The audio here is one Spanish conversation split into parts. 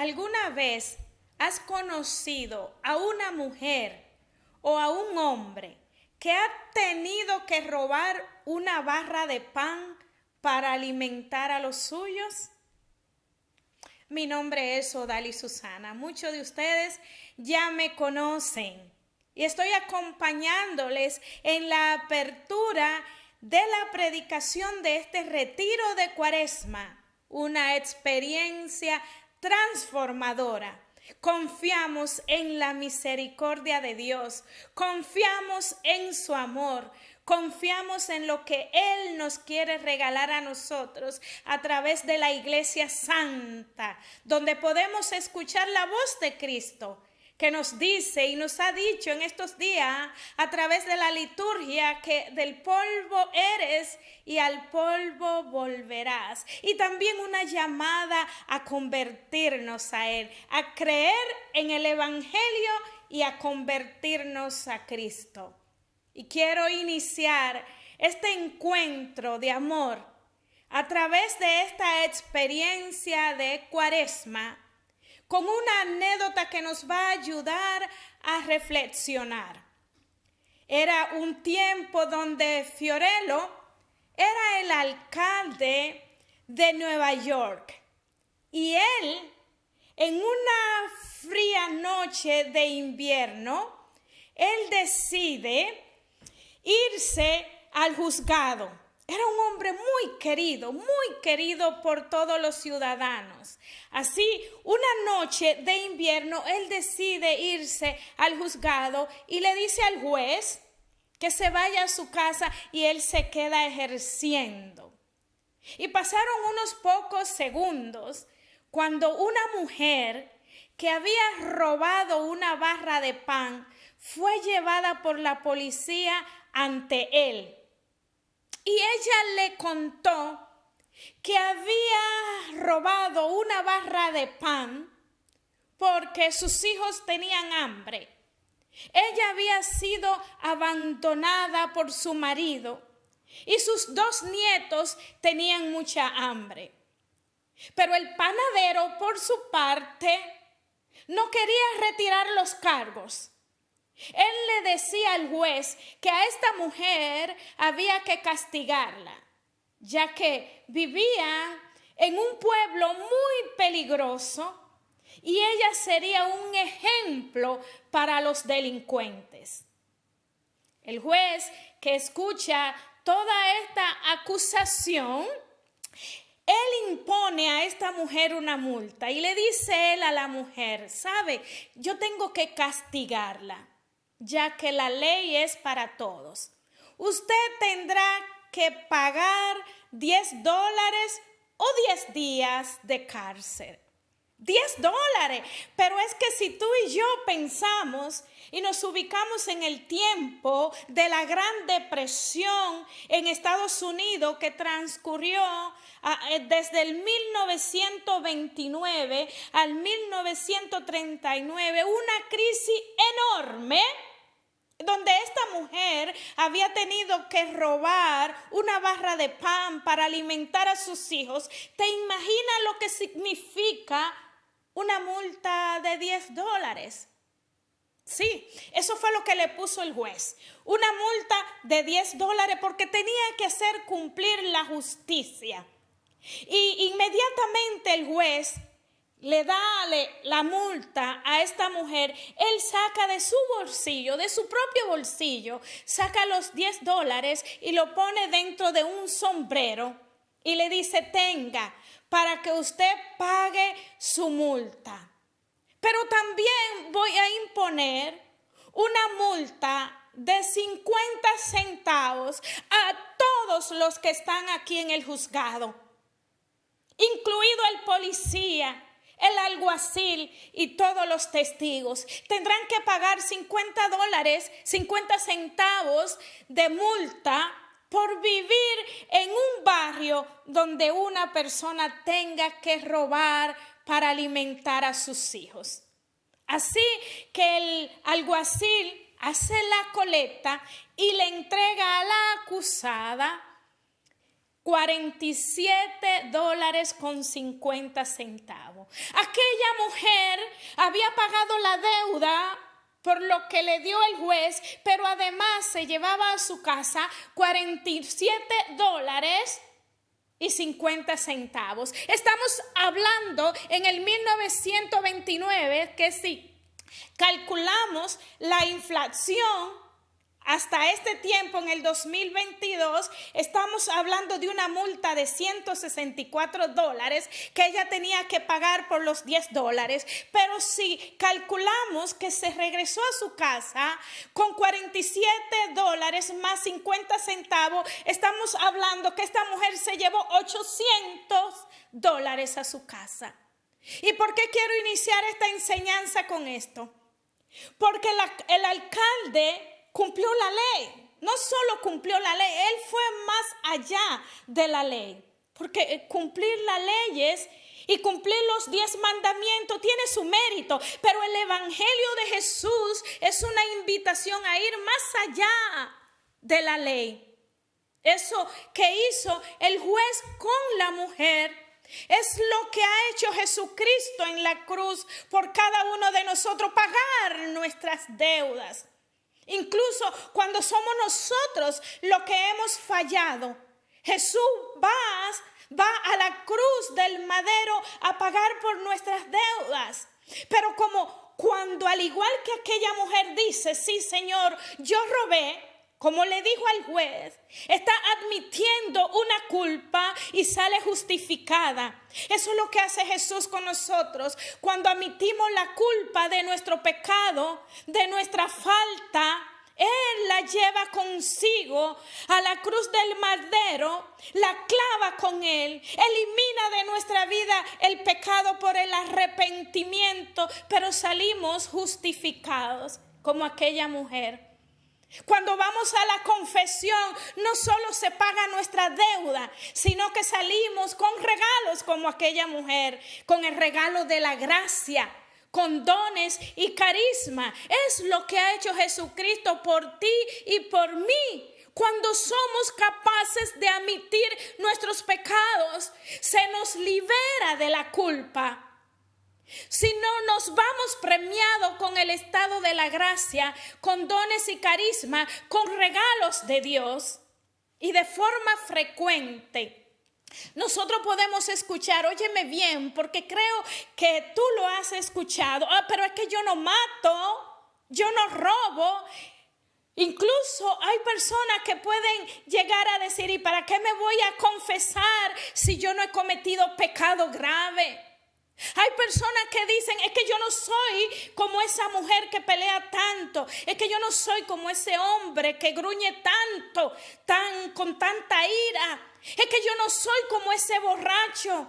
¿Alguna vez has conocido a una mujer o a un hombre que ha tenido que robar una barra de pan para alimentar a los suyos? Mi nombre es Odalis Susana. Muchos de ustedes ya me conocen y estoy acompañándoles en la apertura de la predicación de este retiro de Cuaresma, una experiencia transformadora. Confiamos en la misericordia de Dios, confiamos en su amor, confiamos en lo que Él nos quiere regalar a nosotros a través de la Iglesia Santa, donde podemos escuchar la voz de Cristo, que nos dice y nos ha dicho en estos días a través de la liturgia que del polvo eres y al polvo volverás. Y también una llamada a convertirnos a Él, a creer en el Evangelio y a convertirnos a Cristo. Y quiero iniciar este encuentro de amor a través de esta experiencia de Cuaresma con una anécdota que nos va a ayudar a reflexionar. Era un tiempo donde Fiorello era el alcalde de Nueva York y él, en una fría noche de invierno, él decide irse al juzgado. Era un hombre muy querido por todos los ciudadanos. Así, una noche de invierno, él decide irse al juzgado y le dice al juez que se vaya a su casa y él se queda ejerciendo. Y pasaron unos pocos segundos cuando una mujer que había robado una barra de pan fue llevada por la policía ante él. Y ella le contó que había robado una barra de pan porque sus hijos tenían hambre. Ella había sido abandonada por su marido y sus 2 nietos tenían mucha hambre. Pero el panadero, por su parte, no quería retirar los cargos. Él le decía al juez que a esta mujer había que castigarla, ya que vivía en un pueblo muy peligroso y ella sería un ejemplo para los delincuentes. El juez, que escucha toda esta acusación, él impone a esta mujer una multa y le dice él a la mujer: ¿sabe? Yo tengo que castigarla, ya que la ley es para todos. Usted tendrá que pagar $10 o 10 días de cárcel. $10, pero es que si tú y yo pensamos y nos ubicamos en el tiempo de la Gran Depresión en Estados Unidos que transcurrió desde el 1929 al 1939, una crisis enorme, donde esta mujer había tenido que robar una barra de pan para alimentar a sus hijos. ¿Te imaginas lo que significa una multa de $10? Sí, eso fue lo que le puso el juez. Una multa de $10 porque tenía que hacer cumplir la justicia. Y inmediatamente el juez le da la multa a esta mujer. Él saca de su bolsillo, de su propio bolsillo, saca los $10 y lo pone dentro de un sombrero y le dice: tenga, para que usted pague su multa. Pero también voy a imponer una multa de 50 centavos a todos los que están aquí en el juzgado, incluido el policía, el alguacil y todos los testigos. Tendrán que pagar $50, 50 centavos de multa por vivir en un barrio donde una persona tenga que robar para alimentar a sus hijos. Así que el alguacil hace la colecta y le entrega a la acusada $47.50. Aquella mujer había pagado la deuda por lo que le dio el juez, pero además se llevaba a su casa $47.50. Estamos hablando en el 1929 que si calculamos la inflación hasta este tiempo, en el 2022, estamos hablando de una multa de $164 que ella tenía que pagar por los $10. Pero si calculamos que se regresó a su casa con $47 más 50 centavos, estamos hablando que esta mujer se llevó $800 a su casa. ¿Y por qué quiero iniciar esta enseñanza con esto? Porque el alcalde cumplió la ley. No solo cumplió la ley, él fue más allá de la ley. Porque cumplir las leyes y cumplir los 10 mandamientos tiene su mérito. Pero el evangelio de Jesús es una invitación a ir más allá de la ley. Eso que hizo el juez con la mujer es lo que ha hecho Jesucristo en la cruz por cada uno de nosotros, pagar nuestras deudas. Incluso cuando somos nosotros los que hemos fallado, Jesús va a la cruz del madero a pagar por nuestras deudas. Pero como cuando al igual que aquella mujer dice, sí Señor, yo robé, como le dijo al juez, está admitiendo una culpa y sale justificada. Eso es lo que hace Jesús con nosotros. Cuando admitimos la culpa de nuestro pecado, de nuestra falta, Él la lleva consigo a la cruz del madero, la clava con Él, elimina de nuestra vida el pecado por el arrepentimiento, pero salimos justificados como aquella mujer. Cuando vamos a la confesión, no solo se paga nuestra deuda, sino que salimos con regalos como aquella mujer, con el regalo de la gracia, con dones y carisma. Es lo que ha hecho Jesucristo por ti y por mí. Cuando somos capaces de admitir nuestros pecados, se nos libera de la culpa. Si no, nos vamos premiados con el estado de la gracia, con dones y carisma, con regalos de Dios. Y de forma frecuente, nosotros podemos escuchar, óyeme bien, porque creo que tú lo has escuchado. Pero es que yo no mato, yo no robo. Incluso hay personas que pueden llegar a decir, ¿y para qué me voy a confesar si yo no he cometido pecado grave? Hay personas que dicen, es que yo no soy como esa mujer que pelea tanto, es que yo no soy como ese hombre que gruñe tanto, con tanta ira, es que yo no soy como ese borracho,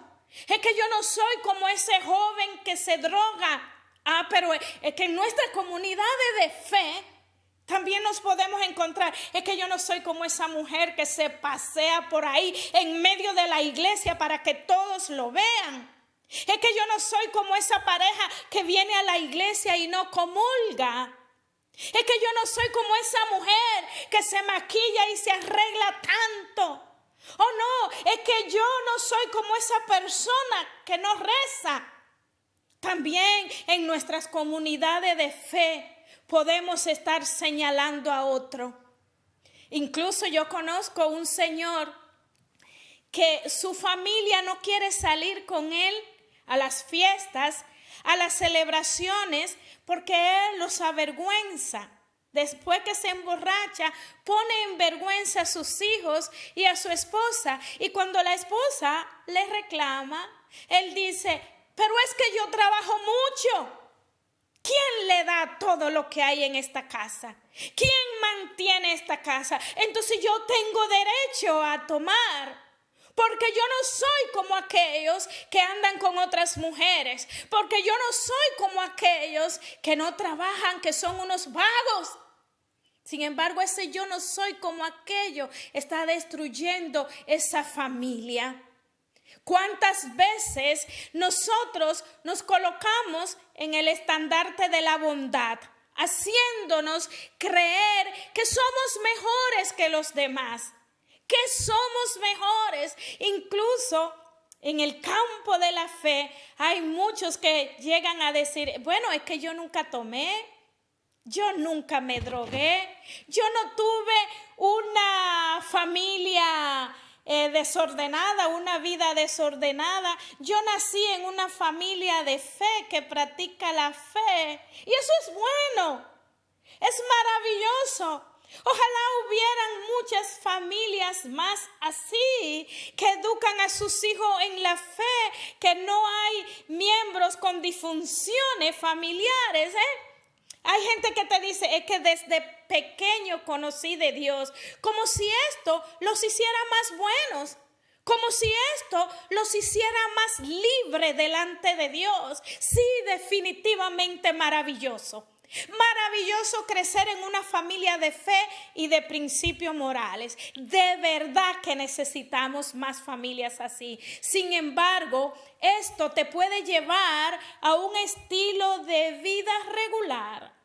es que yo no soy como ese joven que se droga. Pero es que en nuestras comunidades de fe también nos podemos encontrar, es que yo no soy como esa mujer que se pasea por ahí en medio de la iglesia para que todos lo vean. Es que yo no soy como esa pareja que viene a la iglesia y no comulga. Es que yo no soy como esa mujer que se maquilla y se arregla tanto. Oh no, es que yo no soy como esa persona que no reza. También en nuestras comunidades de fe podemos estar señalando a otro. Incluso yo conozco un señor que su familia no quiere salir con él a las fiestas, a las celebraciones, porque él los avergüenza. Después que se emborracha, pone en vergüenza a sus hijos y a su esposa. Y cuando la esposa le reclama, él dice, pero es que yo trabajo mucho. ¿Quién le da todo lo que hay en esta casa? ¿Quién mantiene esta casa? Entonces yo tengo derecho a tomar. Porque yo no soy como aquellos que andan con otras mujeres. Porque yo no soy como aquellos que no trabajan, que son unos vagos. Sin embargo, ese yo no soy como aquello está destruyendo esa familia. ¿Cuántas veces nosotros nos colocamos en el estandarte de la bondad, haciéndonos creer que somos mejores que los demás? que somos mejores. Incluso en el campo de la fe hay muchos que llegan a decir, bueno, es que yo nunca tomé, yo nunca me drogué, yo no tuve una familia desordenada, una vida desordenada. Yo nací en una familia de fe que practica la fe. Y eso es bueno, es maravilloso. Ojalá hubieran muchas familias más así, que educan a sus hijos en la fe, que no hay miembros con disfunciones familiares, Hay gente que te dice, es que desde pequeño conocí de Dios, como si esto los hiciera más buenos, como si esto los hiciera más libres delante de Dios. Sí, definitivamente maravilloso. Maravilloso crecer en una familia de fe y de principios morales. De verdad que necesitamos más familias así. Sin embargo, esto te puede llevar a un estilo de vida regular.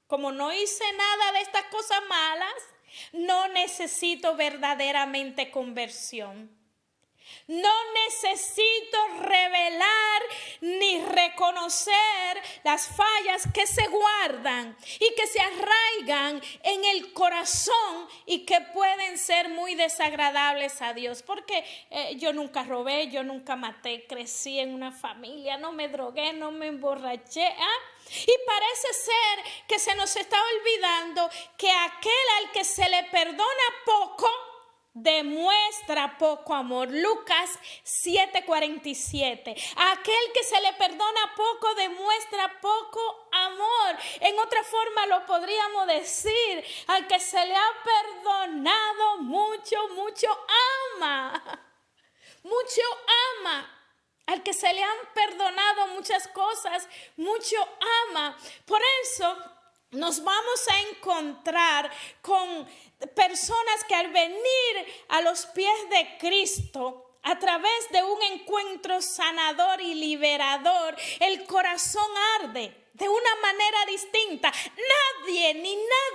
Como no hice nada de estas cosas malas, no necesito verdaderamente conversión. No necesito revelar ni reconocer las fallas que se guardan y que se arraigan en el corazón y que pueden ser muy desagradables a Dios. Porque yo nunca robé, yo nunca maté, crecí en una familia, no me drogué, no me emborraché. Y parece ser que se nos está olvidando que aquel al que se le perdona poco, demuestra poco amor. Lucas 7:47. Aquel que se le perdona poco demuestra poco amor. En otra forma lo podríamos decir, al que se le ha perdonado mucho, mucho ama. Mucho ama. Al que se le han perdonado muchas cosas, mucho ama. Por eso nos vamos a encontrar con personas que al venir a los pies de Cristo, a través de un encuentro sanador y liberador, el corazón arde de una manera distinta.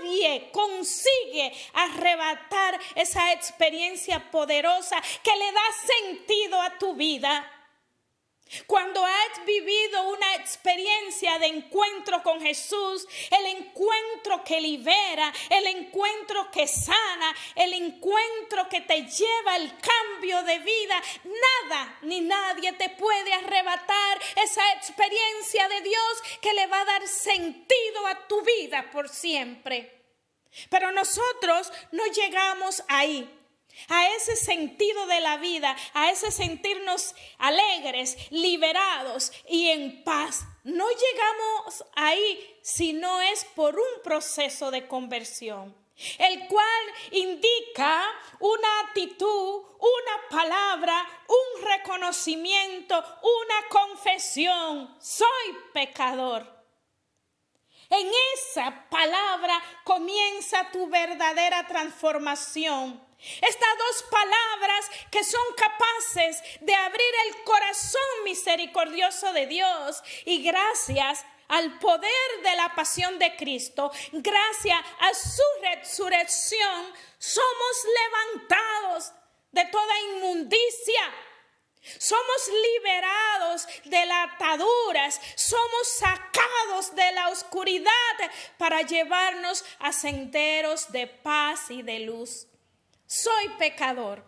Nadie consigue arrebatar esa experiencia poderosa que le da sentido a tu vida. Cuando has vivido una experiencia de encuentro con Jesús, el encuentro que libera, el encuentro que sana, el encuentro que te lleva al cambio de vida, nada ni nadie te puede arrebatar esa experiencia de Dios que le va a dar sentido a tu vida por siempre. Pero nosotros no llegamos ahí. A ese sentido de la vida, a ese sentirnos alegres, liberados y en paz. No llegamos ahí si no es por un proceso de conversión, el cual indica una actitud, una palabra, un reconocimiento, una confesión. Soy pecador. En esa palabra comienza tu verdadera transformación. Estas dos palabras que son capaces de abrir el corazón misericordioso de Dios, y gracias al poder de la pasión de Cristo, gracias a su resurrección, somos levantados de toda inmundicia. Somos liberados de las ataduras, somos sacados de la oscuridad para llevarnos a senderos de paz y de luz. Soy pecador.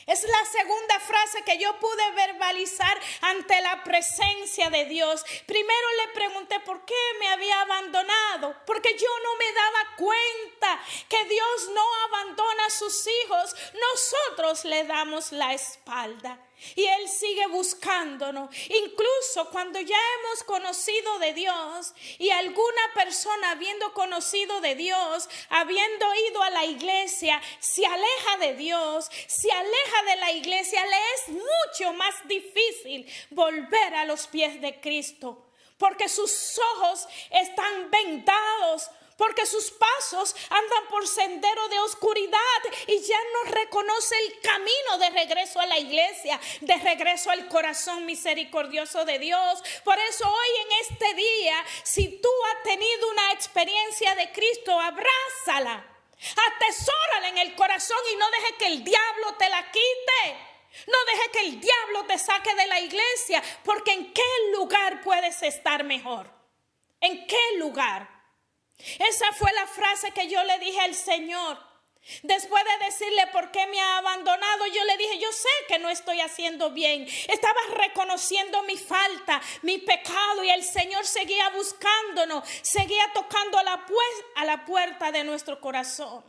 Es la segunda frase que yo pude verbalizar ante la presencia de Dios. Primero le pregunté por qué me había abandonado, porque yo no me daba cuenta que Dios no abandona a sus hijos. Nosotros le damos la espalda. Y Él sigue buscándonos. Incluso cuando ya hemos conocido de Dios, y alguna persona habiendo conocido de Dios, habiendo ido a la iglesia, se aleja de Dios, se aleja de la iglesia, le es mucho más difícil volver a los pies de Cristo, porque sus ojos están vendados, porque sus pasos andan por sendero de oscuridad y ya no reconoce el camino de regreso a la iglesia, de regreso al corazón misericordioso de Dios. Por eso hoy en este día, si tú has tenido una experiencia de Cristo, abrázala. Atesórala en el corazón y no deje que el diablo te la quite. No deje que el diablo te saque de la iglesia, porque ¿en qué lugar puedes estar mejor? ¿En qué lugar? Esa fue la frase que yo le dije al Señor. Después de decirle por qué me ha abandonado, yo le dije, yo sé que no estoy haciendo bien. Estaba reconociendo mi falta, mi pecado, y el Señor seguía buscándonos, seguía tocando a la puerta de nuestro corazón.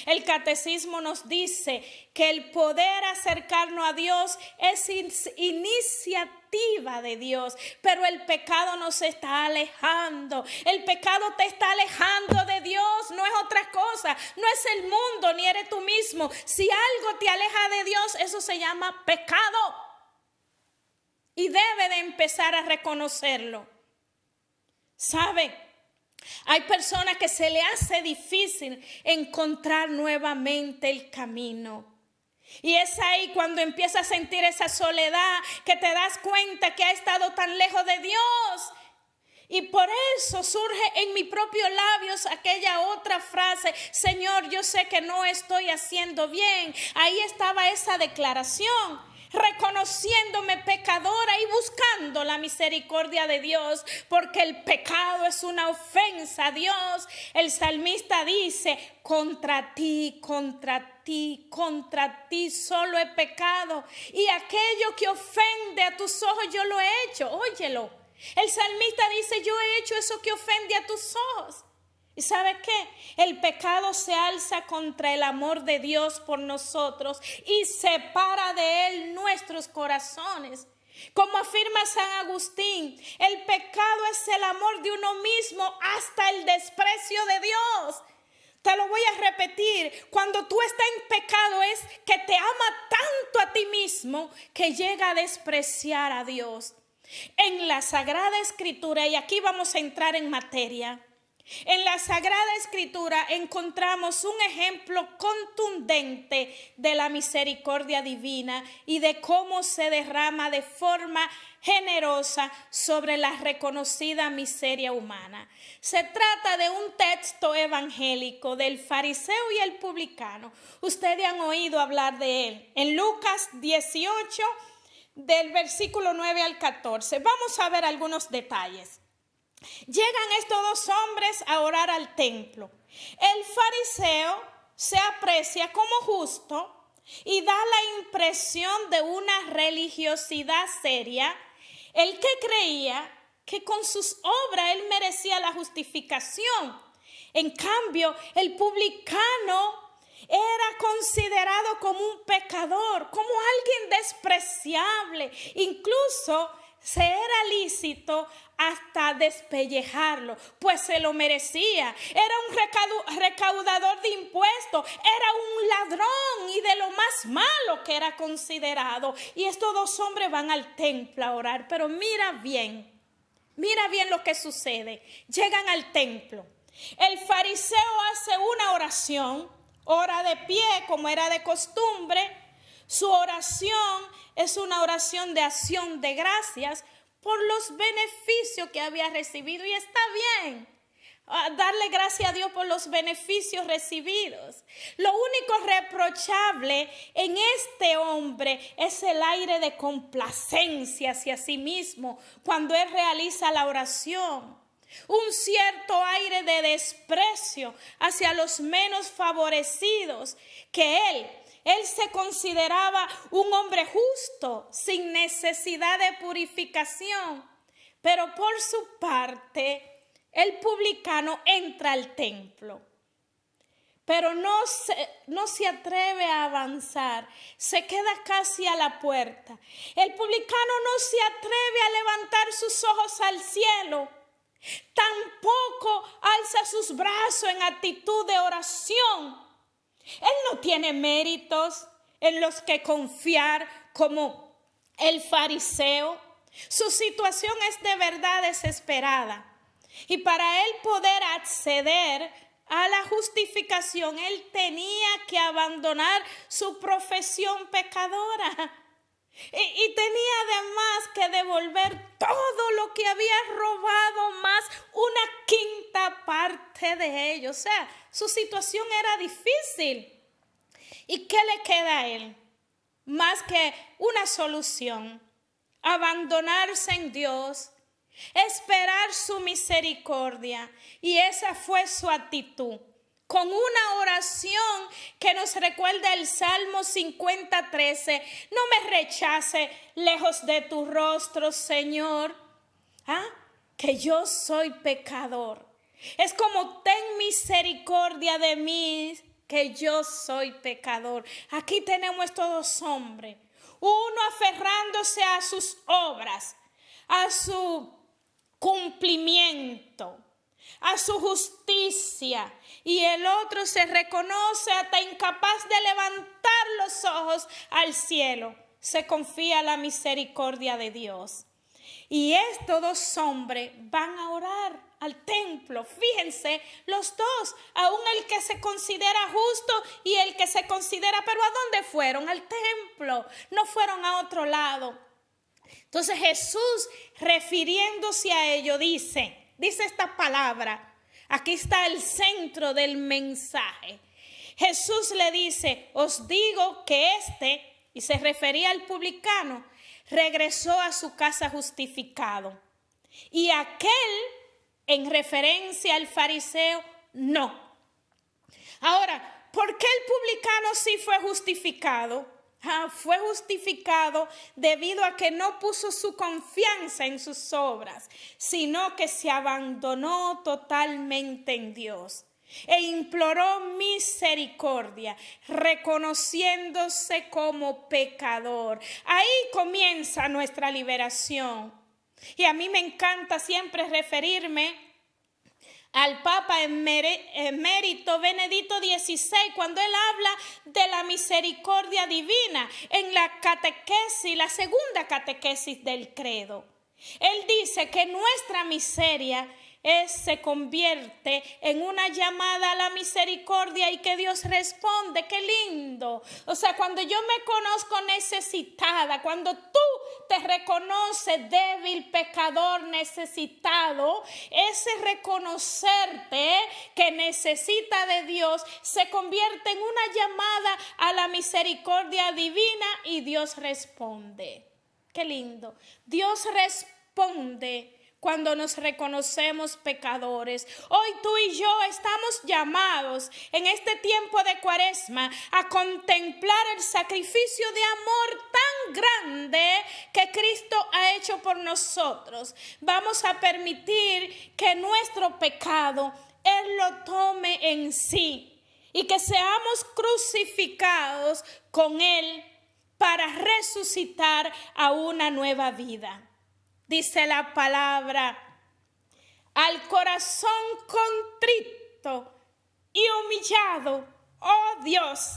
El catecismo nos dice que el poder acercarnos a Dios es iniciativa de Dios, pero el pecado nos está alejando. El pecado te está alejando de Dios, no es otra cosa, no es el mundo ni eres tú mismo. Si algo te aleja de Dios, eso se llama pecado y debe de empezar a reconocerlo. ¿Sabe? Hay personas que se le hace difícil encontrar nuevamente el camino. Y es ahí cuando empiezas a sentir esa soledad, que te das cuenta que ha estado tan lejos de Dios. Y por eso surge en mis propios labios aquella otra frase: Señor, yo sé que no estoy haciendo bien. Ahí estaba esa declaración, reconociéndome pecadora y buscando la misericordia de Dios, porque el pecado es una ofensa a Dios. El salmista dice: contra ti solo he pecado, y aquello que ofende a tus ojos yo lo he hecho. Óyelo, el salmista dice: yo he hecho eso que ofende a tus ojos. ¿Y sabe qué? El pecado se alza contra el amor de Dios por nosotros y separa de Él nuestros corazones. Como afirma San Agustín, el pecado es el amor de uno mismo hasta el desprecio de Dios. Te lo voy a repetir: cuando tú estás en pecado es que te ama tanto a ti mismo que llega a despreciar a Dios. En la Sagrada Escritura, y aquí vamos a entrar en materia, en la Sagrada Escritura encontramos un ejemplo contundente de la misericordia divina y de cómo se derrama de forma generosa sobre la reconocida miseria humana. Se trata de un texto evangélico del fariseo y el publicano. Ustedes han oído hablar de él. En Lucas 18, del versículo 9 al 14. Vamos a ver algunos detalles. Llegan estos dos hombres a orar al templo. El fariseo se aprecia como justo y da la impresión de una religiosidad seria. El que creía que con sus obras él merecía la justificación. En cambio, el publicano era considerado como un pecador, como alguien despreciable. Incluso se era lícito hasta despellejarlo, pues se lo merecía. Era un recaudador de impuestos, era un ladrón y de lo más malo que era considerado. Y estos dos hombres van al templo a orar, pero mira bien lo que sucede. Llegan al templo. El fariseo hace una oración, ora de pie como era de costumbre. Su oración es una oración de acción de gracias por los beneficios que había recibido. Y está bien darle gracias a Dios por los beneficios recibidos. Lo único reprochable en este hombre es el aire de complacencia hacia sí mismo cuando él realiza la oración. Un cierto aire de desprecio hacia los menos favorecidos, que él se consideraba un hombre justo, sin necesidad de purificación. Pero por su parte, el publicano entra al templo, pero no se atreve a avanzar, se queda casi a la puerta. El publicano no se atreve a levantar sus ojos al cielo, tampoco alza sus brazos en actitud de oración. Él no tiene méritos en los que confiar como el fariseo. Su situación es de verdad desesperada. Y para él poder acceder a la justificación, él tenía que abandonar su profesión pecadora. Y tenía además que devolver todo lo que había robado, más una quinta parte deshacer de ellos. O sea, su situación era difícil. ¿Y qué le queda a él? Más que una solución: abandonarse en Dios, esperar su misericordia. Y esa fue su actitud, con una oración que nos recuerda el Salmo 50:13. No me rechace lejos de tu rostro, Señor, que yo soy pecador. Es como: ten misericordia de mí, que yo soy pecador. Aquí tenemos estos dos hombres, uno aferrándose a sus obras, a su cumplimiento, a su justicia, y el otro se reconoce hasta incapaz de levantar los ojos al cielo. Se confía en la misericordia de Dios. Y estos dos hombres van a orar al templo. Fíjense, los dos, aún el que se considera justo y el que se considera, pero ¿a dónde fueron? Al templo, no fueron a otro lado. Entonces Jesús, refiriéndose a ello, dice esta palabra. Aquí está el centro del mensaje. Jesús le dice: os digo que y se refería al publicano, regresó a su casa justificado, y aquel, en referencia al fariseo, no. Ahora, ¿por qué el publicano sí fue justificado? Fue justificado debido a que no puso su confianza en sus obras, sino que se abandonó totalmente en Dios e imploró misericordia, reconociéndose como pecador. Ahí comienza nuestra liberación. Y a mí me encanta siempre referirme al Papa emérito Benedicto XVI, cuando él habla de la misericordia divina en la catequesis, la segunda catequesis del credo. Él dice que nuestra miseria se convierte en una llamada a la misericordia y que Dios responde. ¡Qué lindo! O sea, cuando yo me conozco necesitada, cuando tú te reconoces débil, pecador, necesitado, ese reconocerte que necesita de Dios se convierte en una llamada a la misericordia divina y Dios responde. ¡Qué lindo! Dios responde cuando nos reconocemos pecadores. Hoy tú y yo estamos llamados en este tiempo de Cuaresma a contemplar el sacrificio de amor tan grande que Cristo ha hecho por nosotros. Vamos a permitir que nuestro pecado Él lo tome en sí y que seamos crucificados con Él para resucitar a una nueva vida. Dice la palabra: al corazón contrito y humillado, oh Dios,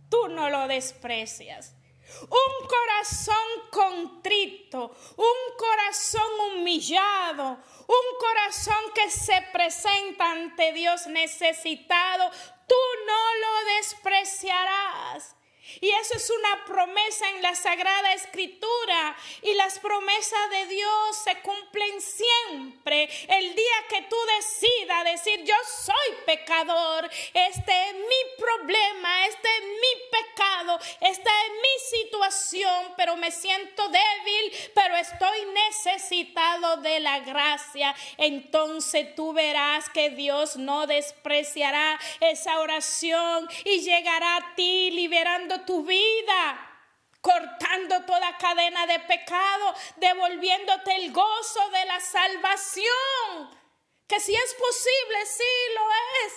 tú no lo desprecias. Un corazón contrito, un corazón humillado, un corazón que se presenta ante Dios necesitado, tú no lo despreciarás. Y eso es una promesa en la Sagrada Escritura, y las promesas de Dios se cumplen siempre. El día que tú decidas decir: yo soy pecador, este es mi problema, este es mi pecado, esta es mi situación, pero me siento débil, pero estoy necesitado de la gracia, entonces tú verás que Dios no despreciará esa oración y llegará a ti liberando tu vida, cortando toda cadena de pecado, devolviéndote el gozo de la salvación, que si es posible, sí lo es.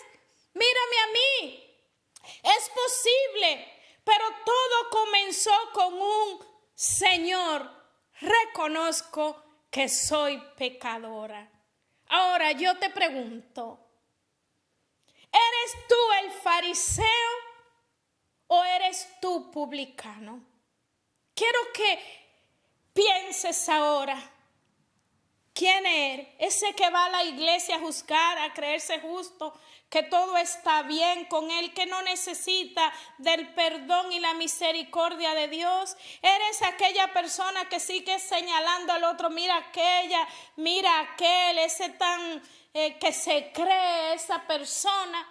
Mírame a mí, es posible, pero todo comenzó con un: Señor, reconozco que soy pecadora. Ahora yo te pregunto, ¿eres tú el fariseo o eres tú publicano? Quiero que pienses ahora. ¿Quién eres? Ese que va a la iglesia a juzgar, a creerse justo, que todo está bien con él, que no necesita del perdón y la misericordia de Dios. Eres aquella persona que sigue señalando al otro, mira aquella, mira aquel, ese tan que se cree esa persona.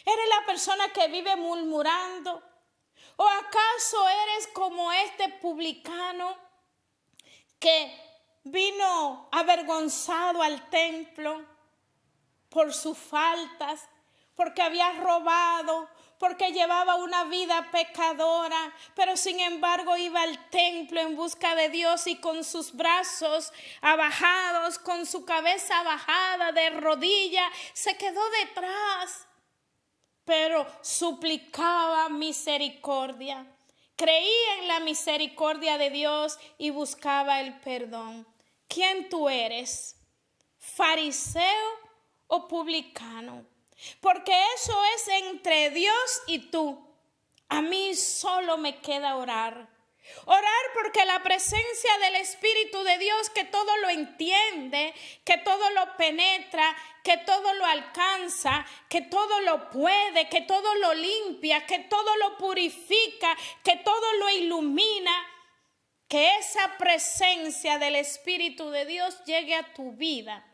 ¿Eres la persona que vive murmurando? ¿O acaso eres como este publicano que vino avergonzado al templo por sus faltas, porque había robado, porque llevaba una vida pecadora, pero sin embargo iba al templo en busca de Dios y con sus brazos abajados, con su cabeza bajada de rodilla, se quedó detrás, pero suplicaba misericordia? Creía en la misericordia de Dios y buscaba el perdón. ¿Quién tú eres? ¿Fariseo o publicano? Porque eso es entre Dios y tú. A mí solo me queda orar. Orar porque la presencia del Espíritu de Dios, que todo lo entiende, que todo lo penetra, que todo lo alcanza, que todo lo puede, que todo lo limpia, que todo lo purifica, que todo lo ilumina, que esa presencia del Espíritu de Dios llegue a tu vida.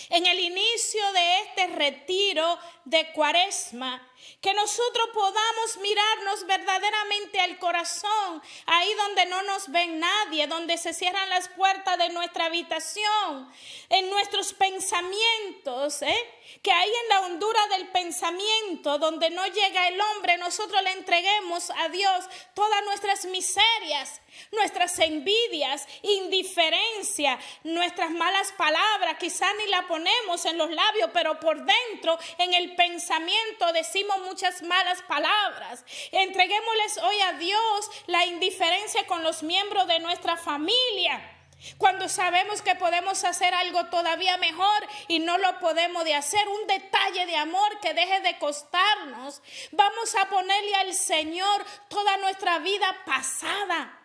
En el inicio de este retiro de Cuaresma, que nosotros podamos mirarnos verdaderamente al corazón, ahí donde no nos ven nadie, donde se cierran las puertas de nuestra habitación, en nuestros pensamientos, que ahí en la hondura del pensamiento, donde no llega el hombre, nosotros le entreguemos a Dios todas nuestras miserias, nuestras envidias, indiferencia, nuestras malas palabras, quizás ni la ponemos en los labios, pero por dentro, en el pensamiento, decimos muchas malas palabras. Entreguémosles hoy a Dios la indiferencia con los miembros de nuestra familia, cuando sabemos que podemos hacer algo todavía mejor y no lo podemos de hacer, un detalle de amor que deje de costarnos. Vamos a ponerle al Señor toda nuestra vida pasada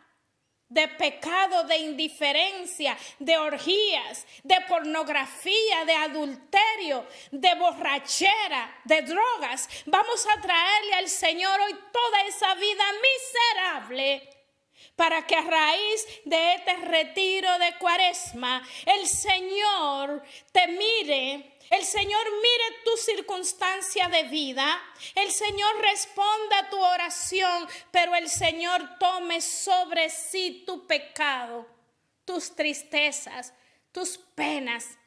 de pecado, de indiferencia, de orgías, de pornografía, de adulterio, de borrachera, de drogas. Vamos a traerle al Señor hoy toda esa vida miserable, para que a raíz de este retiro de Cuaresma, el Señor te mire, el Señor mire tu circunstancia de vida, el Señor responda a tu oración, pero el Señor tome sobre sí tu pecado, tus tristezas, tus penas,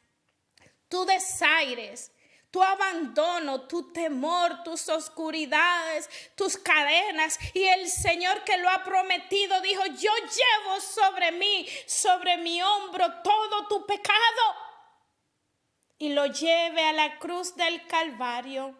tus desaires, tu abandono, tu temor, tus oscuridades, tus cadenas. Y el Señor que lo ha prometido dijo: yo llevo sobre mi hombro todo tu pecado. Y lo lleve a la cruz del Calvario,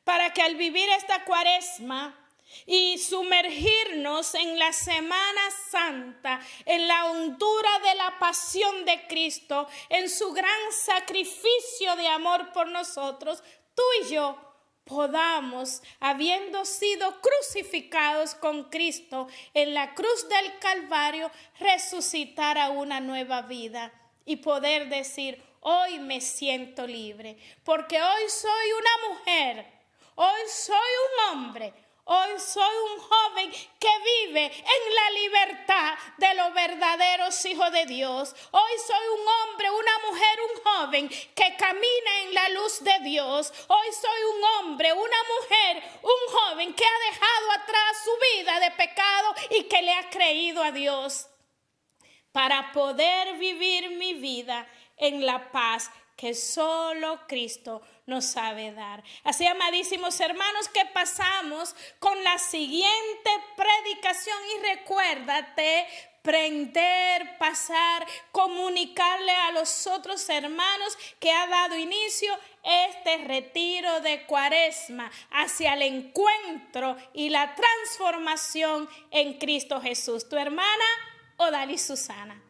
para que al vivir esta Cuaresma y sumergirnos en la Semana Santa, en la hondura de la pasión de Cristo, en su gran sacrificio de amor por nosotros, tú y yo podamos, habiendo sido crucificados con Cristo en la cruz del Calvario, resucitar a una nueva vida y poder decir: hoy me siento libre, porque hoy soy una mujer, hoy soy un hombre, hoy soy un joven que vive en la libertad de los verdaderos hijos de Dios. Hoy soy un hombre, una mujer, un joven que camina en la luz de Dios. Hoy soy un hombre, una mujer, un joven que ha dejado atrás su vida de pecado y que le ha creído a Dios, para poder vivir mi vida en la paz que solo Cristo nos sabe dar. Así, amadísimos hermanos, que pasamos con la siguiente predicación, y recuérdate prender, pasar, comunicarle a los otros hermanos que ha dado inicio este retiro de Cuaresma hacia el encuentro y la transformación en Cristo Jesús. Tu hermana Odalis Susana.